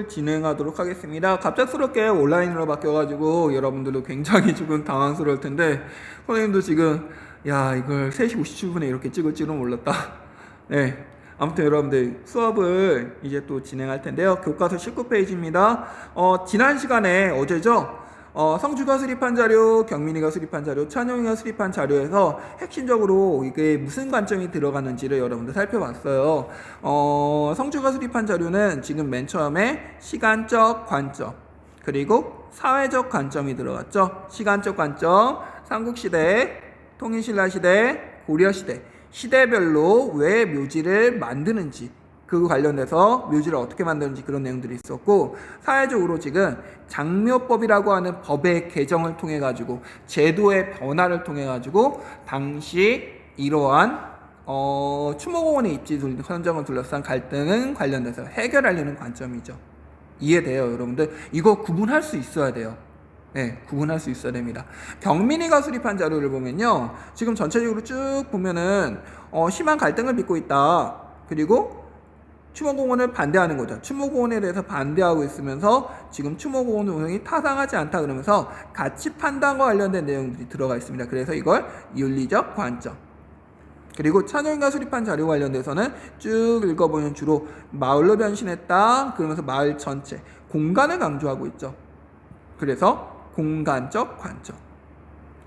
진행하도록 하겠습니다. 갑작스럽게 온라인으로 바뀌어가지고 여러분들도 굉장히 조금 당황스러울 텐데, 선생님도 지금 이걸 3시 57분에 이렇게 찍을 줄은 몰랐다. 네, 아무튼 여러분들 수업을 이제 또 진행할 텐데요. 교과서 19페이지입니다. 지난 시간에 어제죠. 성주가 수립한 자료, 경민이가 수립한 자료, 찬용이가 수립한 자료에서 핵심적으로 이게 무슨 관점이 들어가는지를 여러분들 살펴봤어요. 성주가 수립한 자료는 지금 맨 처음에 시간적 관점, 그리고 사회적 관점이 들어갔죠. 시간적 관점, 삼국시대, 통일신라시대, 고려시대, 시대별로 왜 묘지를 만드는지, 그 관련돼서 묘지를 어떻게 만드는지 그런 내용들이 있었고, 사회적으로 지금 장묘법이라고 하는 법의 개정을 통해 가지고 제도의 변화를 통해 가지고 당시 이러한 추모공원의 입지 선정을 둘러싼 갈등은 관련돼서 해결하려는 관점이죠. 이해돼요, 여러분들? 이거 구분할 수 있어야 돼요. 네, 구분할 수 있어야 됩니다. 경민이가 수립한 자료를 보면요, 지금 전체적으로 쭉 보면은 심한 갈등을 빚고 있다. 그리고 추모공원을 반대하는 거죠. 추모공원에 대해서 반대하고 있으면서 지금 추모공원 운영이 타당하지 않다 그러면서 가치 판단과 관련된 내용들이 들어가 있습니다. 그래서 이걸 윤리적 관점. 그리고 찬용이가 수립한 자료 관련돼서는 쭉 읽어보면 주로 마을로 변신했다 그러면서 마을 전체 공간을 강조하고 있죠. 그래서 공간적 관점.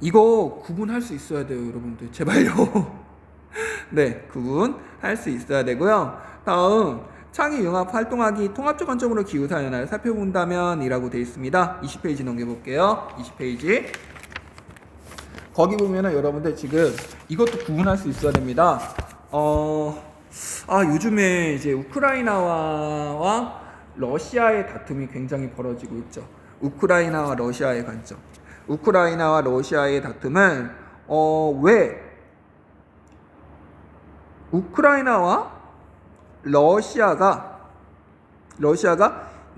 이거 구분할 수 있어야 돼요, 여러분들. 제발요. 네, 구분할 수 있어야 되고요. 다음, 창의융합 활동하기 통합적 관점으로 기후사연화를 살펴본다면 이라고 되어 있습니다. 20페이지 넘겨볼게요. 20페이지. 거기 보면은 여러분들 지금 이것도 구분할 수 있어야 됩니다. 요즘에 이제 우크라이나와 러시아의 다툼이 굉장히 벌어지고 있죠. 우크라이나와 러시아의 관점. 우크라이나와 러시아의 다툼은 왜 우크라이나와 러시아가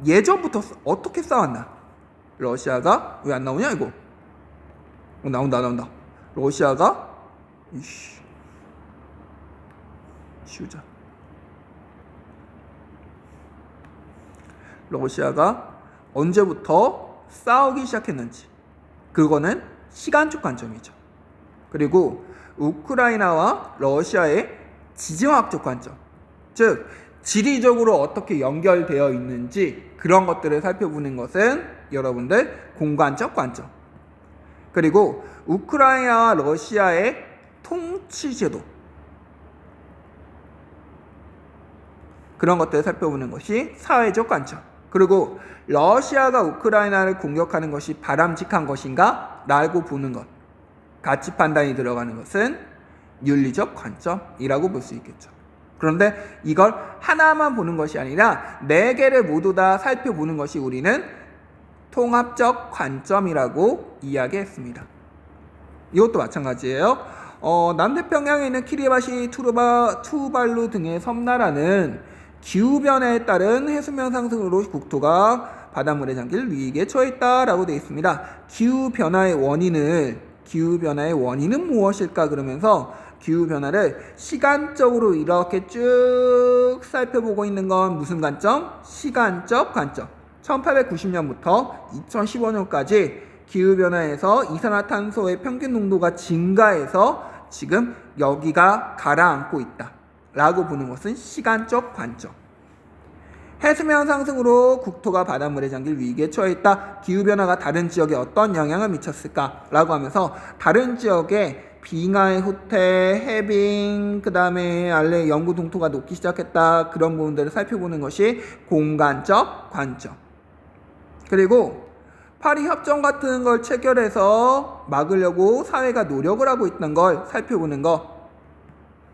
예전부터 어떻게 싸웠나? 러시아가 왜 안 나오냐 이거? 나온다. 러시아가 쉬우자. 러시아가 언제부터 싸우기 시작했는지, 그거는 시간적 관점이죠. 그리고 우크라이나와 러시아의 지정학적 관점, 즉 지리적으로 어떻게 연결되어 있는지 그런 것들을 살펴보는 것은 여러분들 공간적 관점. 그리고 우크라이나와 러시아의 통치제도, 그런 것들을 살펴보는 것이 사회적 관점. 그리고 러시아가 우크라이나를 공격하는 것이 바람직한 것인가? 라고 보는 것, 가치 판단이 들어가는 것은 윤리적 관점이라고 볼 수 있겠죠. 그런데 이걸 하나만 보는 것이 아니라 4개를 모두 다 살펴보는 것이 우리는 통합적 관점이라고 이야기했습니다. 이것도 마찬가지예요. 남태평양에 있는 키리바시, 투발루 등의 섬나라는 기후변화에 따른 해수면 상승으로 국토가 바닷물에 잠길 위기에 처했다라고 되어 있습니다. 기후변화의 원인은 무엇일까? 그러면서 기후변화를 시간적으로 이렇게 쭉 살펴보고 있는 건 무슨 관점? 시간적 관점. 1890년부터 2015년까지 기후변화에서 이산화탄소의 평균 농도가 증가해서 지금 여기가 가라앉고 있다 라고 보는 것은 시간적 관점. 해수면 상승으로 국토가 바닷물에 잠길 위기에 처해있다. 기후변화가 다른 지역에 어떤 영향을 미쳤을까? 라고 하면서 다른 지역에 빙하의 후퇴, 해빙, 그 다음에 알레 영구 동토가 녹기 시작했다. 그런 부분들을 살펴보는 것이 공간적 관점. 그리고 파리 협정 같은 걸 체결해서 막으려고 사회가 노력을 하고 있던 걸 살펴보는 것,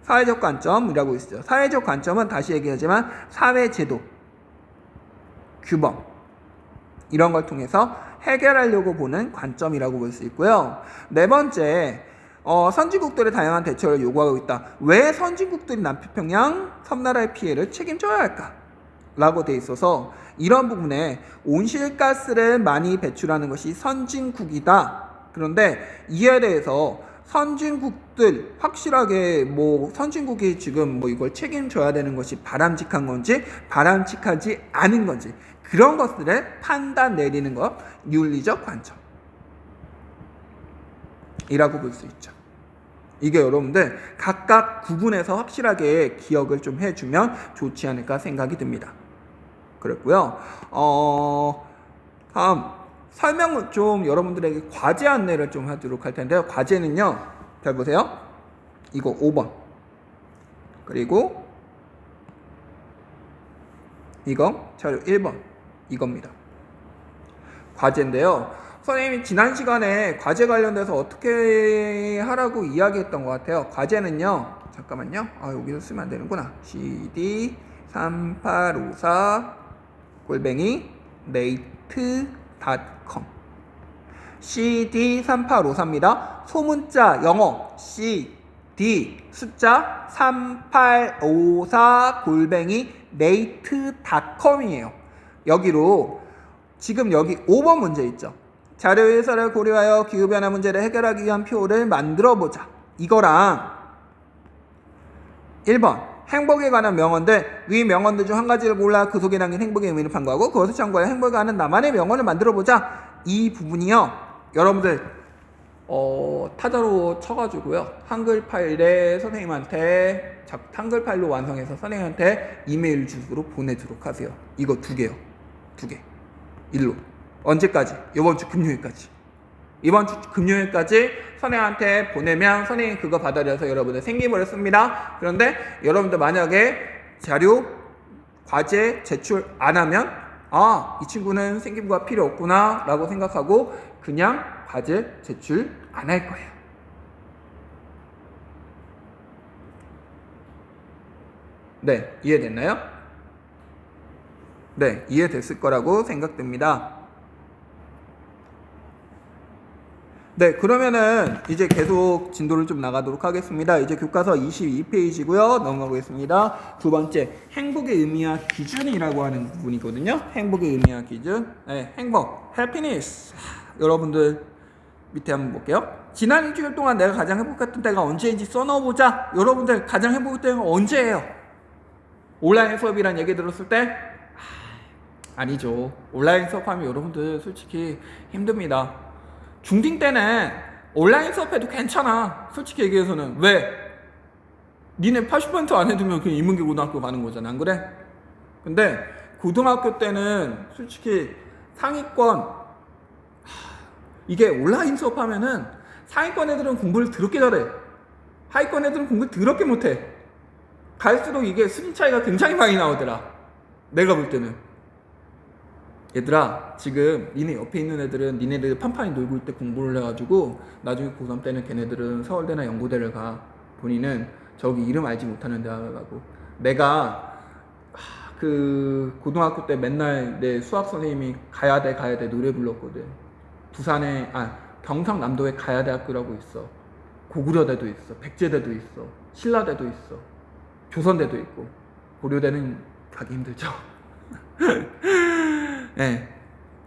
사회적 관점이라고 있어요. 사회적 관점은 다시 얘기하지만 사회제도, 규범, 이런 걸 통해서 해결하려고 보는 관점이라고 볼 수 있고요. 4번째, 선진국들의 다양한 대처를 요구하고 있다. 왜 선진국들이 남태평양 섬나라의 피해를 책임져야 할까? 라고 돼 있어서 이런 부분에 온실가스를 많이 배출하는 것이 선진국이다. 그런데 이에 대해서 선진국들 확실하게 뭐 선진국이 지금 뭐 이걸 책임져야 되는 것이 바람직한 건지 바람직하지 않은 건지 그런 것들을 판단 내리는 것 윤리적 관점이라고 볼 수 있죠. 이게 여러분들 각각 구분해서 확실하게 기억을 좀 해주면 좋지 않을까 생각이 듭니다. 그랬고요. 다음 설명은 좀 여러분들에게 과제 안내를 좀 하도록 할 텐데요. 과제는요. 잘 보세요. 이거 5번. 그리고 이거 자료 1번. 이겁니다. 과제인데요. 선생님이 지난 시간에 과제 관련돼서 어떻게 하라고 이야기했던 것 같아요. 과제는요. 잠깐만요. 여기서 쓰면 안 되는구나. cd3854 골뱅이 네이트.com cd3854입니다. 소문자 영어 cd 숫자 3854 골뱅이 네이트.com이에요. 여기로 지금 여기 5번 문제 있죠. 자료 해설을 고려하여 기후변화 문제를 해결하기 위한 표를 만들어보자. 이거랑 1번 행복에 관한 명언들, 위 명언들 중 한 가지를 골라 그 속에 담긴 행복의 의미를 판고하고 그것을 참고하여 행복에 관한 나만의 명언을 만들어보자. 이 부분이요. 여러분들 타자로 쳐가지고요. 한글 파일에 선생님한테 한글 파일로 완성해서 선생님한테 이메일 주소로 보내도록 하세요. 이거 2개요. 2개. 일로. 언제까지? 이번 주 금요일까지. 이번 주 금요일까지 선생님한테 보내면 선생님이 그거 받아들여서 여러분들 생기부를 씁니다. 그런데 여러분들 만약에 자료, 과제 제출 안 하면 이 친구는 생기부가 필요 없구나 라고 생각하고 그냥 과제 제출 안 할 거예요. 네, 이해됐나요? 네, 이해됐을 거라고 생각됩니다. 네, 그러면은 이제 계속 진도를 좀 나가도록 하겠습니다. 이제 교과서 22페이지고요. 넘어가겠습니다. 두 번째, 행복의 의미와 기준이라고 하는 부분이거든요. 행복의 의미와 기준. 네, 행복, happiness. 여러분들 밑에 한번 볼게요. 지난 일주일 동안 내가 가장 행복했던 때가 언제인지 써넣어보자. 여러분들 가장 행복했던 때가 언제예요? 온라인 수업이란 얘기 들었을 때? 아니죠. 온라인 수업하면 여러분들 솔직히 힘듭니다. 중딩 때는 온라인 수업해도 괜찮아. 솔직히 얘기해서는. 왜? 니네 80% 안 해두면 그냥 인문계 고등학교 가는 거잖아. 안 그래? 근데 고등학교 때는 솔직히 상위권 이게 온라인 수업하면은 상위권 애들은 공부를 더럽게 잘해. 하위권 애들은 공부를 더럽게 못해. 갈수록 이게 수준 차이가 굉장히 많이 나오더라. 내가 볼 때는. 얘들아, 지금 니네 옆에 있는 애들은 니네들 판판히 놀고 있을 때 공부를 해가지고 나중에 고3 때는 걔네들은 서울대나 연고대를 가. 본인은 저기 이름 알지 못하는 대학을 가고. 내가 그 고등학교 때 맨날 내 수학 선생님이 가야돼 노래 불렀거든. 부산에 경상남도에 가야대학교라고 있어. 고구려대도 있어. 백제대도 있어. 신라대도 있어. 조선대도 있고. 고려대는 가기 힘들죠. 네,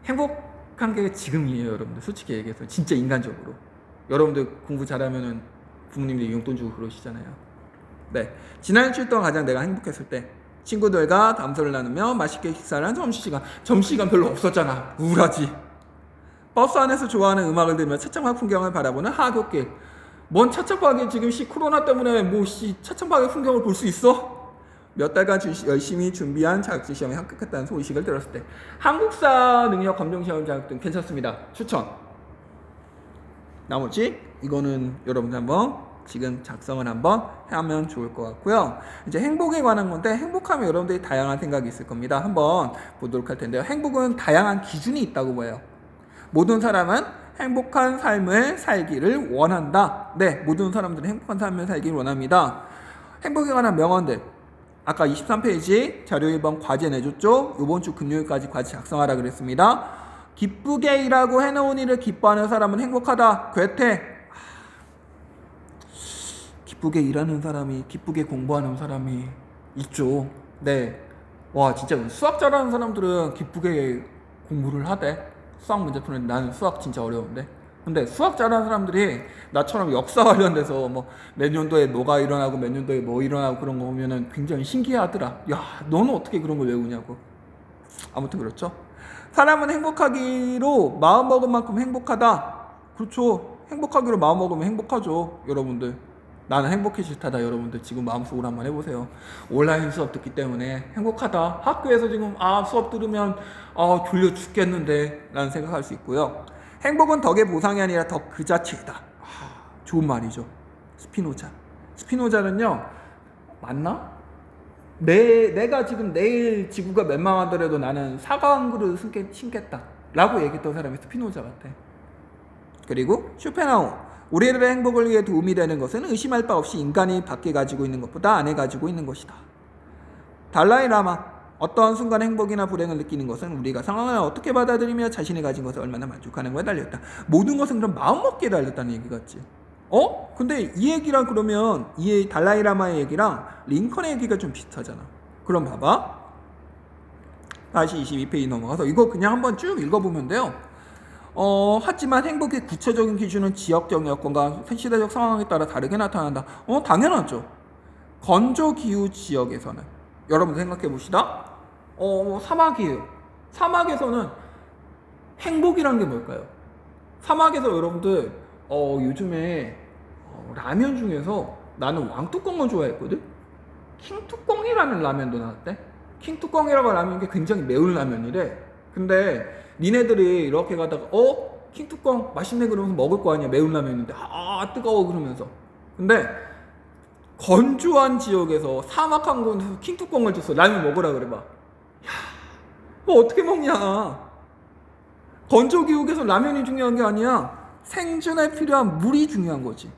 행복한 게 지금이에요, 여러분들. 솔직히 얘기해서 진짜 인간적으로. 여러분들 공부 잘하면은 부모님들이 용돈 주고 그러시잖아요. 네, 지난 일주일 동안 가장 내가 행복했을 때 친구들과 담소를 나누며 맛있게 식사를 한 점심시간 별로 없었잖아. 우울하지. 버스 안에서 좋아하는 음악을 들으며 차창밖 풍경을 바라보는 하굣길. 뭔 차창밖에 지금 코로나 때문에 차창밖의 풍경을 볼 수 있어? 몇 달간 열심히 준비한 자격증 시험에 합격했다는 소식을 들었을 때 한국사 능력 검정 시험 자격증 괜찮습니다. 추천. 나머지 이거는 여러분들 한번 지금 작성을 한번 하면 좋을 것 같고요. 이제 행복에 관한 건데 행복하면 여러분들이 다양한 생각이 있을 겁니다. 한번 보도록 할 텐데요. 행복은 다양한 기준이 있다고 봐요. 모든 사람은 행복한 삶을 살기를 원한다. 네, 모든 사람들은 행복한 삶을 살기를 원합니다. 행복에 관한 명언들. 아까 23페이지 자료 1번 과제 내줬죠? 이번 주 금요일까지 과제 작성하라 그랬습니다. 기쁘게 일하고 해놓은 일을 기뻐하는 사람은 행복하다. 괴테. 기쁘게 일하는 사람이, 기쁘게 공부하는 사람이 있죠. 네. 와, 진짜 수학 잘하는 사람들은 기쁘게 공부를 하대. 수학 문제 푸는데 나는 수학 진짜 어려운데. 근데 수학 잘하는 사람들이 나처럼 역사 관련돼서 뭐 몇 년도에 뭐가 일어나고 몇 년도에 뭐 일어나고 그런 거 보면은 굉장히 신기하더라. 야, 너는 어떻게 그런 걸 외우냐고. 아무튼 그렇죠. 사람은 행복하기로 마음먹은 만큼 행복하다. 그렇죠. 행복하기로 마음먹으면 행복하죠. 여러분들. 나는 행복해 싫다다. 여러분들 지금 마음속으로 한번 해보세요. 온라인 수업 듣기 때문에 행복하다. 학교에서 지금 수업 들으면 졸려 죽겠는데 라는 생각할 수 있고요. 행복은 덕의 보상이 아니라 덕 그 자체이다. 좋은 말이죠. 스피노자는요, 맞나? 내가 지금 내일 지구가 멸망하더라도 나는 사과 한 그릇 심겠다 라고 얘기했던 사람이 스피노자 같아. 그리고 쇼펜하우, 우리들의 행복을 위해 도움이 되는 것은 의심할 바 없이 인간이 밖에 가지고 있는 것보다 안에 가지고 있는 것이다. 달라이 라마, 어떠한 순간 행복이나 불행을 느끼는 것은 우리가 상황을 어떻게 받아들이며 자신이 가진 것을 얼마나 만족하는 거에 달렸다. 모든 것은 그럼 마음먹기에 달렸다는 얘기 같지. 근데 이 얘기랑 그러면 이 달라이 라마의 얘기랑 링컨의 얘기가 좀 비슷하잖아. 그럼 봐봐. 다시 22페이지 넘어가서 이거 그냥 한번 쭉 읽어보면 돼요. 하지만 행복의 구체적인 기준은 지역적 여건과 시대적 상황에 따라 다르게 나타난다. 당연하죠. 건조 기후 지역에서는 여러분 생각해 봅시다. 사막이에요. 사막에서는 행복이란 게 뭘까요? 사막에서 여러분들 요즘에 라면 중에서 나는 왕뚜껑을 좋아했거든. 킹뚜껑이라는 라면도 나왔대. 킹뚜껑이라고 라면 게 굉장히 매운 라면이래. 근데 니네들이 이렇게 가다가 킹뚜껑 맛있네 그러면서 먹을 거 아니야. 매운 라면인데 뜨거워 그러면서. 근데 건조한 지역에서 사막한 곳에서 킹뚜껑을 줬어. 라면 먹으라 그래 봐. 야, 뭐 어떻게 먹냐. 건조 기후에서 라면이 중요한 게 아니야. 생존에 필요한 물이 중요한 거지.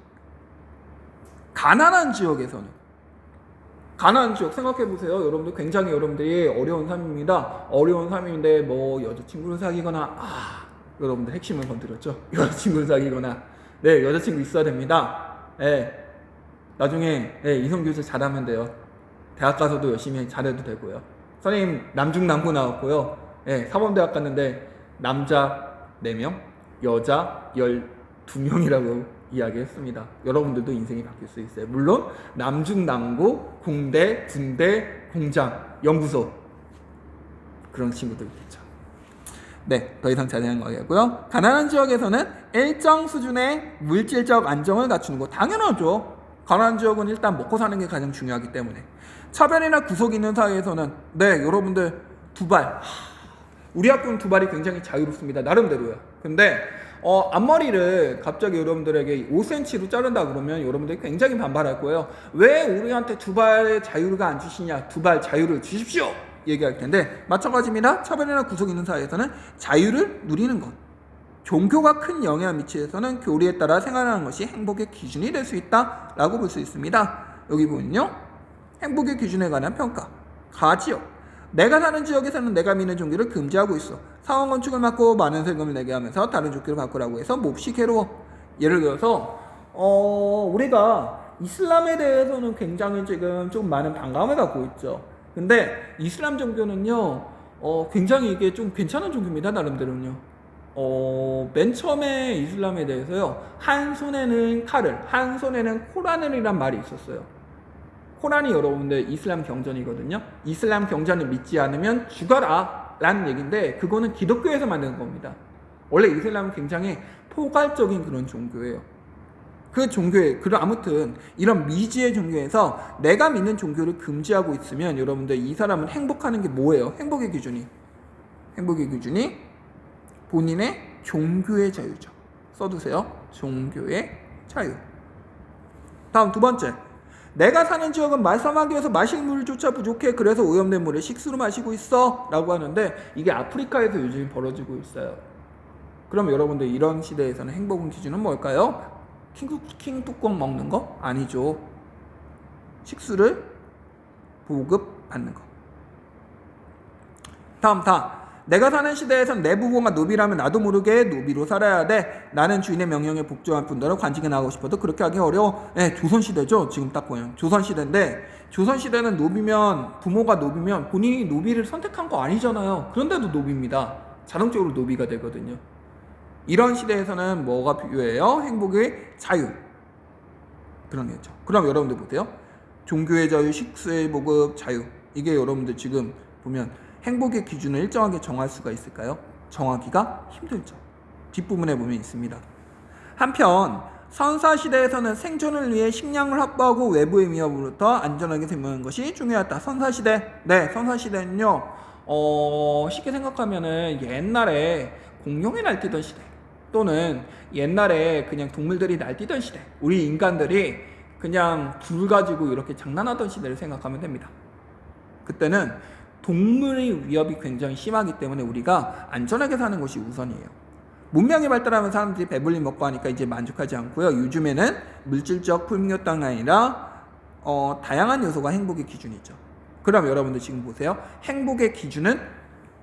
가난한 지역에서는, 가난한 지역 생각해보세요. 여러분들 굉장히 여러분들이 어려운 삶입니다. 어려운 삶인데 뭐 여자친구를 사귀거나 여러분들 핵심을 건드렸죠. 여자친구를 사귀거나 여자친구 있어야 됩니다. 나중에 이성교제 잘하면 돼요. 대학 가서도 열심히 잘해도 되고요. 선생님 남중남고 나왔고요. 사범대학 갔는데 남자 4명, 여자 12명이라고 이야기했습니다. 여러분들도 인생이 바뀔 수 있어요. 물론 남중남고, 공대, 군대, 공장, 연구소 그런 친구들 있겠죠. 더 이상 자세한 거 하고요. 가난한 지역에서는 일정 수준의 물질적 안정을 갖추는 거 당연하죠. 가난한 지역은 일단 먹고 사는 게 가장 중요하기 때문에. 차별이나 구속이 있는 사회에서는 여러분들 두발, 우리 학교는 두발이 굉장히 자유롭습니다. 나름대로요. 근데 앞머리를 갑자기 여러분들에게 5cm로 자른다 그러면 여러분들이 굉장히 반발할 거예요. 왜 우리한테 두발의 자유가 안 주시냐, 두발 자유를 주십시오 얘기할 텐데, 마찬가지입니다. 차별이나 구속이 있는 사회에서는 자유를 누리는 것, 종교가 큰 영향을 미치에서는 교리에 따라 생활하는 것이 행복의 기준이 될 수 있다 라고 볼 수 있습니다. 여기 보면요, 행복의 기준에 관한 평가. 가지역, 내가 사는 지역에서는 내가 믿는 종교를 금지하고 있어. 사원 건축을 막고 많은 세금을 내게 하면서 다른 종교를 바꾸라고 해서 몹시 괴로워. 예를 들어서 우리가 이슬람에 대해서는 굉장히 지금 좀 많은 반감을 갖고 있죠. 근데 이슬람 종교는요 굉장히 이게 좀 괜찮은 종교입니다. 나름대로는요. 맨 처음에 이슬람에 대해서요, 한 손에는 칼을, 한 손에는 코란이란 말이 있었어요. 코란이 여러분들 이슬람 경전이거든요. 이슬람 경전을 믿지 않으면 죽어라 라는 얘기인데, 그거는 기독교에서 만든 겁니다. 원래 이슬람은 굉장히 포괄적인 그런 종교예요. 그 종교에, 아무튼 이런 미지의 종교에서 내가 믿는 종교를 금지하고 있으면 여러분들 이 사람은 행복하는 게 뭐예요? 행복의 기준이 본인의 종교의 자유죠. 써두세요. 종교의 자유. 다음 두 번째, 내가 사는 지역은 말사막이어서 마실 물조차 부족해. 그래서 오염된 물을 식수로 마시고 있어 라고 하는데, 이게 아프리카에서 요즘 벌어지고 있어요. 그럼 여러분들 이런 시대에서는 행복의 기준은 뭘까요? 킹뚜껑 먹는 거? 아니죠. 식수를 보급받는 거. 다음 내가 사는 시대에선 내 부모가 노비라면 나도 모르게 노비로 살아야 돼. 나는 주인의 명령에 복종할 뿐더러 관직에 나가고 싶어도 그렇게 하기 어려워. 조선시대죠. 지금 딱 보면 조선시대인데, 조선시대는 부모가 노비면 본인이 노비를 선택한 거 아니잖아요. 그런데도 노비입니다. 자동적으로 노비가 되거든요. 이런 시대에서는 뭐가 필요해요? 행복의 자유. 그런 거죠. 그럼 여러분들 보세요. 종교의 자유, 식수의 보급, 자유. 이게 여러분들 지금 보면 행복의 기준을 일정하게 정할 수가 있을까요? 정하기가 힘들죠. 뒷부분에 보면 있습니다. 한편 선사시대에서는 생존을 위해 식량을 확보하고 외부의 위협으로부터 안전하게 생존하는 것이 중요하다. 선사시대. 네, 선사시대는요. 쉽게 생각하면은 옛날에 공룡이 날뛰던 시대 또는 옛날에 그냥 동물들이 날뛰던 시대, 우리 인간들이 그냥 불 가지고 이렇게 장난하던 시대를 생각하면 됩니다. 그때는 동물의 위협이 굉장히 심하기 때문에 우리가 안전하게 사는 것이 우선이에요. 문명이 발달하면 사람들이 배불리 먹고 하니까 이제 만족하지 않고요. 요즘에는 물질적 풍요 땅이 아니라 다양한 요소가 행복의 기준이죠. 그럼 여러분들 지금 보세요. 행복의 기준은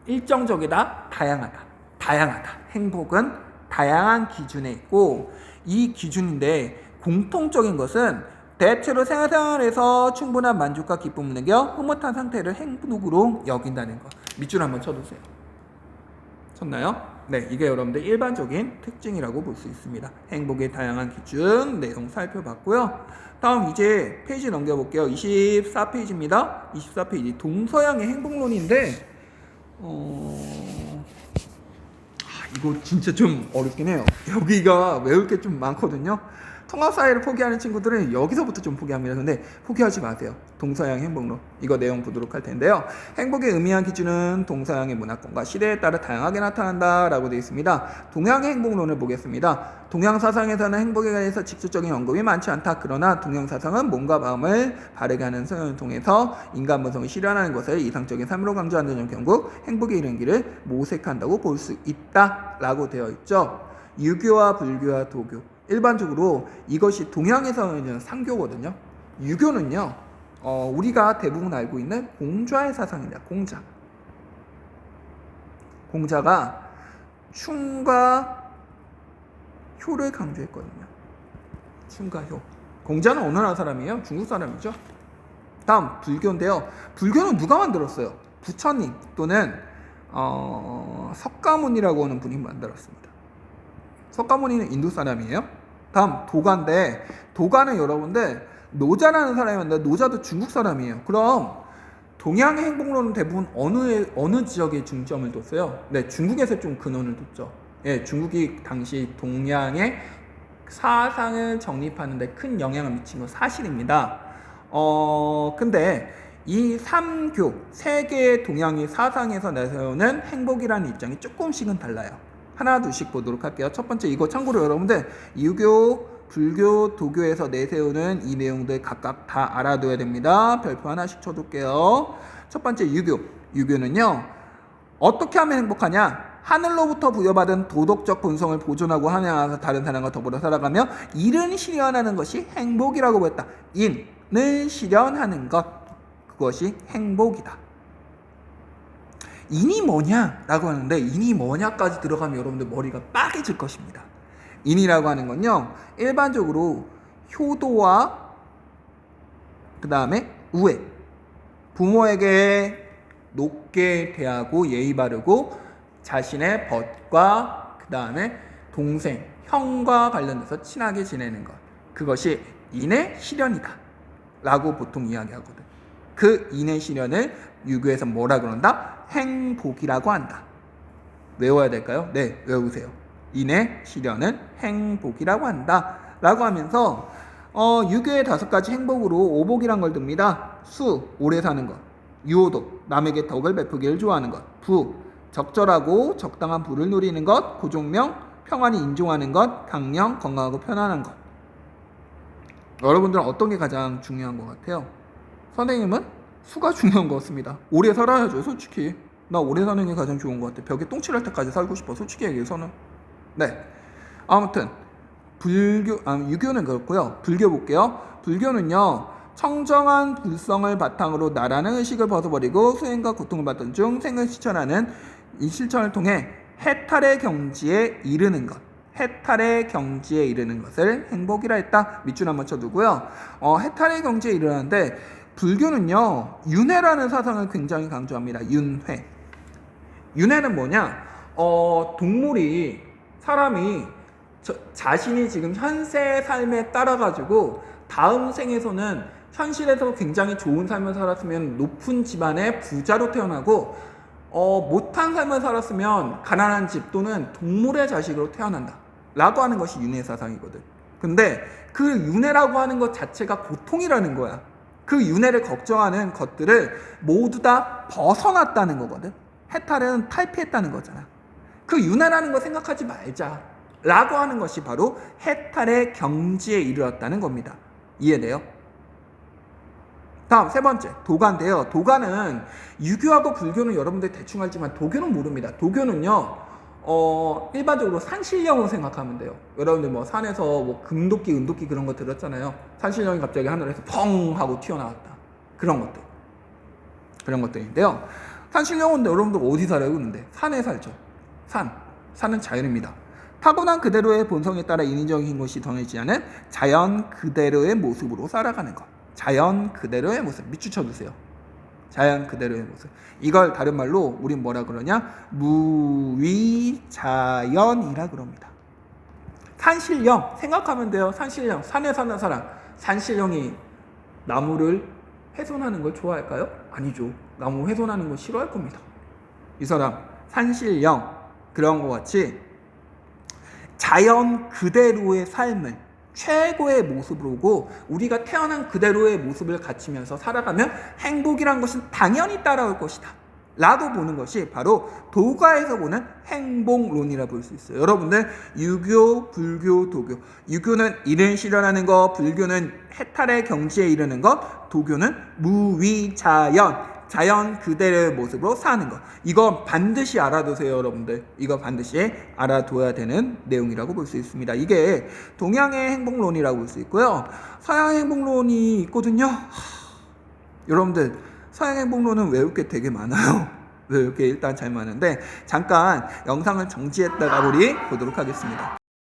일정적이다, 다양하다. 행복은 다양한 기준에 있고, 이 기준인데 공통적인 것은 대체로 생활에서 충분한 만족과 기쁨을 느껴 흐뭇한 상태를 행복으로 여긴다는 것. 밑줄 한번 쳐주세요. 쳤나요? 네, 이게 여러분들 일반적인 특징이라고 볼 수 있습니다. 행복의 다양한 기준 내용 살펴봤고요. 다음 이제 페이지 넘겨볼게요. 24페이지입니다. 24페이지 동서양의 행복론인데 이거 진짜 좀 어렵긴 해요. 여기가 외울 게 좀 많거든요. 통합사회를 포기하는 친구들은 여기서부터 좀 포기합니다. 근데 포기하지 마세요. 동서양 행복론. 이거 내용 보도록 할 텐데요. 행복의 의미한 기준은 동서양의 문화권과 시대에 따라 다양하게 나타난다 라고 되어 있습니다. 동양의 행복론을 보겠습니다. 동양 사상에서는 행복에 관해서 직접적인 언급이 많지 않다. 그러나 동양 사상은 몸과 마음을 바르게 하는 성향을 통해서 인간 본성을 실현하는 것을 이상적인 삶으로 강조하는 점 결국 행복에 이르는 길을 모색한다고 볼 수 있다 라고 되어 있죠. 유교와 불교와 도교, 일반적으로 이것이 동양에서는 상교거든요. 유교는요, 우리가 대부분 알고 있는 공자의 사상입니다. 공자가 충과 효를 강조했거든요. 충과 효. 공자는 어느 나라 사람이에요? 중국 사람이죠. 다음 불교인데요. 불교는 누가 만들었어요? 부처님 또는 석가모니라고 하는 분이 만들었습니다. 석가모니는 인도 사람이에요. 다음 도가인데, 도가는 여러분들 노자라는 사람이 만든, 노자도 중국 사람이에요. 그럼 동양의 행복론은 대부분 어느 지역에 중점을 뒀어요? 네, 중국에서 좀 근원을 뒀죠. 예, 중국이 당시 동양의 사상을 정립하는 데 큰 영향을 미친 건 사실입니다. 근데 이 3교, 세 개의 동양의 사상에서 내세우는 행복이라는 입장이 조금씩은 달라요. 하나 둘씩 보도록 할게요. 첫 번째, 이거 참고로 여러분들 유교, 불교, 도교에서 내세우는 이 내용들 각각 다 알아둬야 됩니다. 별표 하나씩 쳐둘게요. 첫 번째, 유교는요, 어떻게 하면 행복하냐? 하늘로부터 부여받은 도덕적 본성을 보존하고 하면서 다른 사람과 더불어 살아가며 일을 실현하는 것이 행복이라고 보였다. 인을 실현하는 것, 그것이 행복이다. 인이 뭐냐라고 하는데, 인이 뭐냐까지 들어가면 여러분들 머리가 빠개질 것입니다. 인이라고 하는 건요, 일반적으로 효도와 그 다음에 우애, 부모에게 높게 대하고 예의 바르고 자신의 벗과 그 다음에 동생, 형과 관련돼서 친하게 지내는 것, 그것이 인의 실현이다 라고 보통 이야기하거든. 그 인의 실현을 유교에서 뭐라 그런다? 행복이라고 한다. 외워야 될까요? 네, 외우세요. 인의 실현은 행복이라고 한다 라고 하면서 유교의 5가지 행복으로 오복이란 걸 듭니다. 수, 오래 사는 것. 유오도, 남에게 덕을 베푸기를 좋아하는 것. 부, 적절하고 적당한 부를 누리는 것. 고종명, 평안히 인종하는 것. 강령, 건강하고 편안한 것. 여러분들은 어떤 게 가장 중요한 것 같아요? 선생님은 수가 중요한 것 같습니다. 오래 살아야죠, 솔직히. 나 오래 사는 게 가장 좋은 것 같아. 벽에 똥칠할 때까지 살고 싶어, 솔직히 얘기해서는. 네. 아무튼 유교는 그렇고요. 불교 볼게요. 불교는요, 청정한 불성을 바탕으로 나라는 의식을 벗어버리고 수행과 고통을 받던 중 생을 실천하는 이 실천을 통해 해탈의 경지에 이르는 것. 해탈의 경지에 이르는 것을 행복이라 했다. 밑줄 한번 쳐두고요. 해탈의 경지에 이르는데, 불교는요, 윤회라는 사상을 굉장히 강조합니다. 윤회는 뭐냐? 동물이 사람이 자신이 지금 현세의 삶에 따라 가지고 다음 생에서는 현실에서 굉장히 좋은 삶을 살았으면 높은 집안의 부자로 태어나고 못한 삶을 살았으면 가난한 집 또는 동물의 자식으로 태어난다 라고 하는 것이 윤회 사상이거든. 근데 그 윤회라고 하는 것 자체가 고통이라는 거야. 그 윤회를 걱정하는 것들을 모두 다 벗어났다는 거거든. 해탈은 탈피했다는 거잖아. 그 윤회라는 거 생각하지 말자 라고 하는 것이 바로 해탈의 경지에 이르렀다는 겁니다. 이해돼요? 다음 세 번째 도가인데요. 도가는 유교하고 불교는 여러분들 대충 알지만 도교는 모릅니다. 도교는요 일반적으로 산신령으로 생각하면 돼요. 여러분들 뭐 산에서 뭐 금도끼 은도끼 그런 거 들었잖아요. 산신령이 갑자기 하늘에서 펑 하고 튀어나왔다. 그런 것들인데요. 산신령은 여러분들 어디 살아요? 근데 산에 살죠. 산은 자연입니다. 타고난 그대로의 본성에 따라 인위적인 것이 정해지지 않은 자연 그대로의 모습으로 살아가는 것. 자연 그대로의 모습. 밑줄 쳐주세요. 자연 그대로의 모습. 이걸 다른 말로 우린 뭐라 그러냐? 무위자연이라 그럽니다. 산신령 생각하면 돼요. 산신령 산에 사는 사람. 산신령이 나무를 훼손하는 걸 좋아할까요? 아니죠. 나무 훼손하는 걸 싫어할 겁니다. 이 사람 산신령 그런 것 같이 자연 그대로의 삶을 최고의 모습으로고 우리가 태어난 그대로의 모습을 갖추면서 살아가면 행복이란 것은 당연히 따라올 것이다 라고 보는 것이 바로 도가에서 보는 행복론이라 볼 수 있어요. 여러분들 유교, 불교, 도교. 유교는 일을 실현하는 것, 불교는 해탈의 경지에 이르는 것, 도교는 무위자연 자연 그대로의 모습으로 사는 것. 이거 반드시 알아두세요, 여러분들. 이거 반드시 알아둬야 되는 내용이라고 볼 수 있습니다. 이게 동양의 행복론이라고 볼 수 있고요. 서양의 행복론이 있거든요. 여러분들 서양 행복론은 외울 게 되게 많아요. 외울 게 일단 잘 많은데 잠깐 영상을 정지했다가 우리 보도록 하겠습니다.